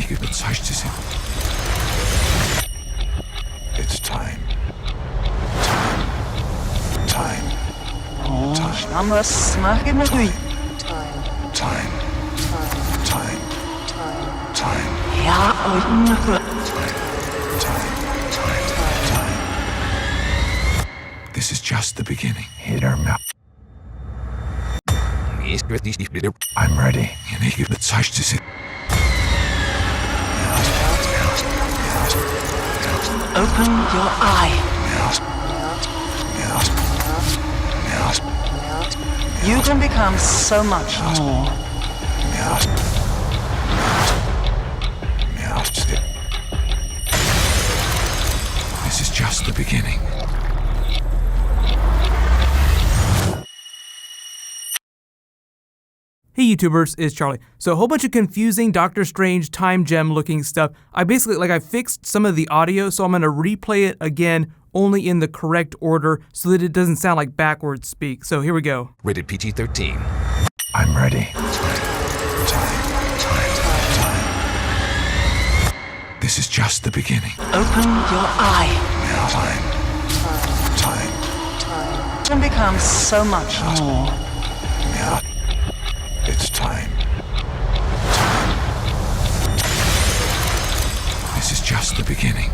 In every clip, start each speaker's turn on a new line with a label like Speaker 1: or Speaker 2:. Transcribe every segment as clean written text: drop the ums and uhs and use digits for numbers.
Speaker 1: eager bezeichnet. It's time. Time.
Speaker 2: Ama smaken med dig.
Speaker 1: Time. Time. Time.
Speaker 2: Ja, og
Speaker 1: This is just the beginning. Hit her mouth. I'm ready. En eager bezeichnet.
Speaker 2: open your eye. You can become so much more.
Speaker 1: This is just the beginning.
Speaker 3: Hey YouTubers, it's Charlie. So a whole bunch of confusing Doctor Strange time gem looking stuff. I fixed some of the audio, so I'm going to replay it again, only in the correct order, so that it doesn't sound like backwards speak. So here we go.
Speaker 4: Rated PG-13.
Speaker 1: I'm ready. This is just the beginning.
Speaker 2: Open your eye.
Speaker 1: Time.
Speaker 2: You can become so much more.
Speaker 1: It's time. This is just the beginning.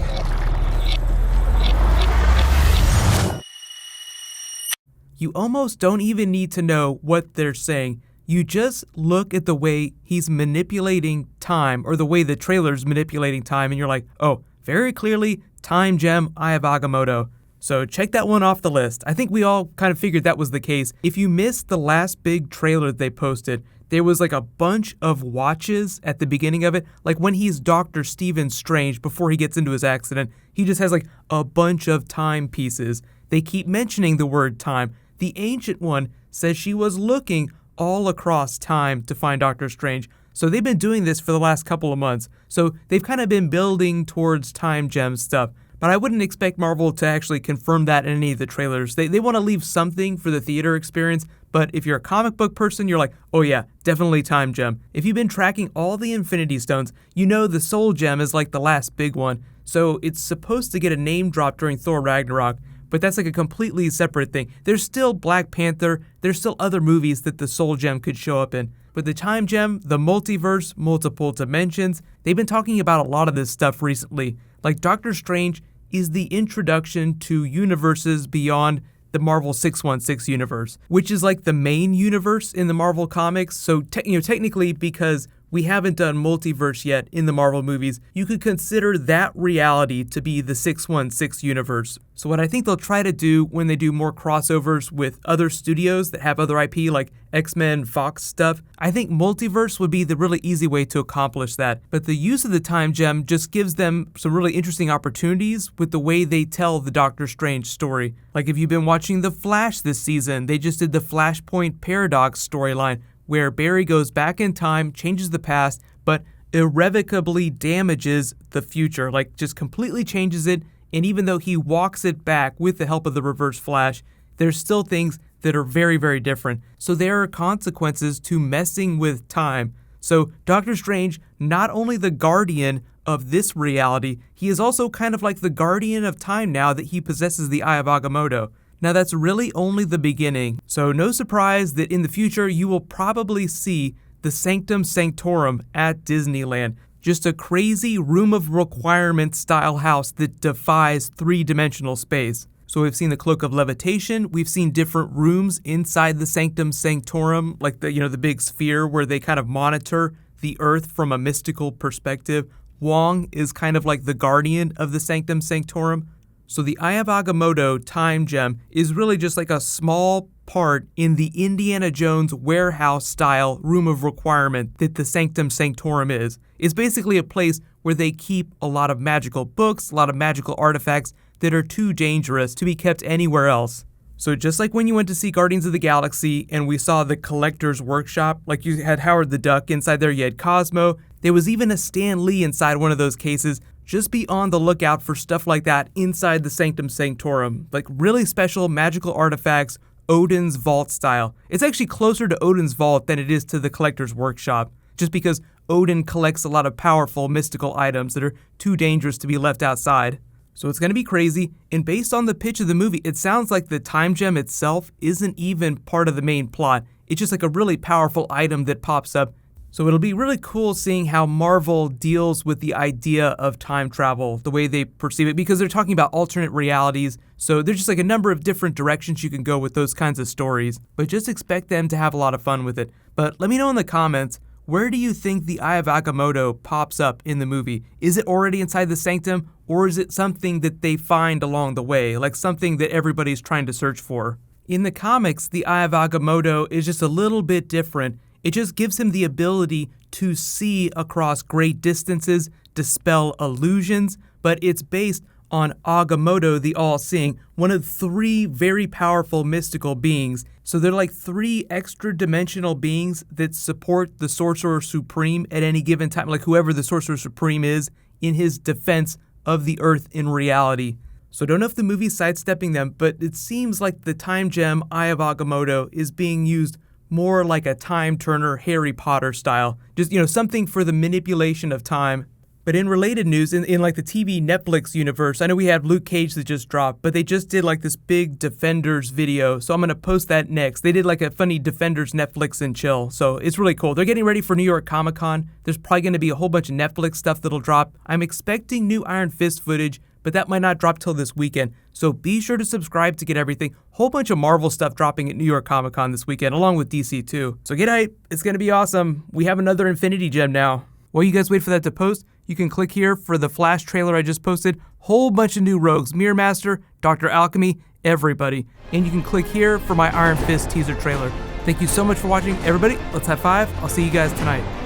Speaker 3: You almost don't even need to know what they're saying. You just look at the way he's manipulating time, or the way the trailer's manipulating time, and you're like, oh, very clearly, time gem Eye of Agamotto. So check that one off the list. I think we all kind of figured that was the case. If you missed the last big trailer they posted, there was like a bunch of watches at the beginning of it. Like when he's Dr. Stephen Strange before he gets into his accident, he just has like a bunch of time pieces. They keep mentioning the word time. The Ancient One says she was looking all across time to find Doctor Strange. So they've been doing this for the last couple of months. So they've kind of been building towards time gem stuff. But I wouldn't expect Marvel to actually confirm that in any of the trailers. They want to leave something for the theater experience, but if you're a comic book person, you're like, oh yeah, definitely time gem. If you've been tracking all the Infinity Stones, you know the Soul Gem is like the last big one, so it's supposed to get a name drop during Thor Ragnarok, but that's like a completely separate thing. There's still Black Panther, there's still other movies that the Soul Gem could show up in. But the time gem, the multiverse, multiple dimensions, they've been talking about a lot of this stuff recently. Like Doctor Strange is the introduction to universes beyond the Marvel 616 universe, which is like the main universe in the Marvel comics. So technically, because we haven't done multiverse yet in the Marvel movies, you could consider that reality to be the 616 universe. So what I think they'll try to do when they do more crossovers with other studios that have other IP like X-Men, Fox stuff, I think multiverse would be the really easy way to accomplish that. But the use of the time gem just gives them some really interesting opportunities with the way they tell the Doctor Strange story. Like if you've been watching The Flash this season, they just did the Flashpoint Paradox storyline, where Barry goes back in time, changes the past, but irrevocably damages the future, like just completely changes it, and even though he walks it back with the help of the Reverse Flash, there's still things that are very, very different. So there are consequences to messing with time. So Doctor Strange, not only the guardian of this reality, he is also kind of like the guardian of time now that he possesses the Eye of Agamotto. Now that's really only the beginning, so no surprise that in the future you will probably see the Sanctum Sanctorum at Disneyland. Just a crazy Room of Requirement style house that defies three-dimensional space. So we've seen the Cloak of Levitation, we've seen different rooms inside the Sanctum Sanctorum, like the big sphere where they kind of monitor the Earth from a mystical perspective. Wong is kind of like the guardian of the Sanctum Sanctorum. So the Eye of Agamotto time gem is really just like a small part in the Indiana Jones warehouse style Room of Requirement that the Sanctum Sanctorum is. It's basically a place where they keep a lot of magical books, a lot of magical artifacts that are too dangerous to be kept anywhere else. So just like when you went to see Guardians of the Galaxy and we saw the Collector's Workshop, like you had Howard the Duck inside there, you had Cosmo, there was even a Stan Lee inside one of those cases. Just be on the lookout for stuff like that inside the Sanctum Sanctorum, like really special magical artifacts, Odin's Vault style. It's actually closer to Odin's Vault than it is to the Collector's Workshop. just because Odin collects a lot of powerful mystical items that are too dangerous to be left outside. So it's going to be crazy, and based on the pitch of the movie, it sounds like the time gem itself isn't even part of the main plot. It's just like a really powerful item that pops up. So it'll be really cool seeing how Marvel deals with the idea of time travel, the way they perceive it, because they're talking about alternate realities. So there's just like a number of different directions you can go with those kinds of stories. But just expect them to have a lot of fun with it. But let me know in the comments, where do you think the Eye of Agamotto pops up in the movie? Is it already inside the sanctum, or is it something that they find along the way, like something that everybody's trying to search for? In the comics, the Eye of Agamotto is just a little bit different. It just gives him the ability to see across great distances, dispel illusions, but it's based on Agamotto the All-Seeing, one of 3 very powerful mystical beings. So they're like 3 extra-dimensional beings that support the Sorcerer Supreme at any given time, like whoever the Sorcerer Supreme is, in his defense of the Earth in reality. So I don't know if the movie's sidestepping them, but it seems like the time gem Eye of Agamotto is being used more like a time turner Harry Potter style. Just, something for the manipulation of time. But in related news, in like the TV Netflix universe, I know we had Luke Cage that just dropped, but they just did like this big Defenders video, so I'm going to post that next. They did like a funny Defenders Netflix and chill, so it's really cool. They're getting ready for New York Comic Con. There's probably going to be a whole bunch of Netflix stuff that'll drop. I'm expecting new Iron Fist footage, but that might not drop till this weekend. So be sure to subscribe to get everything. Whole bunch of Marvel stuff dropping at New York Comic Con this weekend, along with DC too. So get hype, it's gonna be awesome. We have another Infinity Gem now. While you guys wait for that to post, you can click here for the Flash trailer I just posted. Whole bunch of new rogues, Mirror Master, Dr. Alchemy, everybody. And you can click here for my Iron Fist teaser trailer. Thank you so much for watching, everybody. Let's high five. I'll see you guys tonight.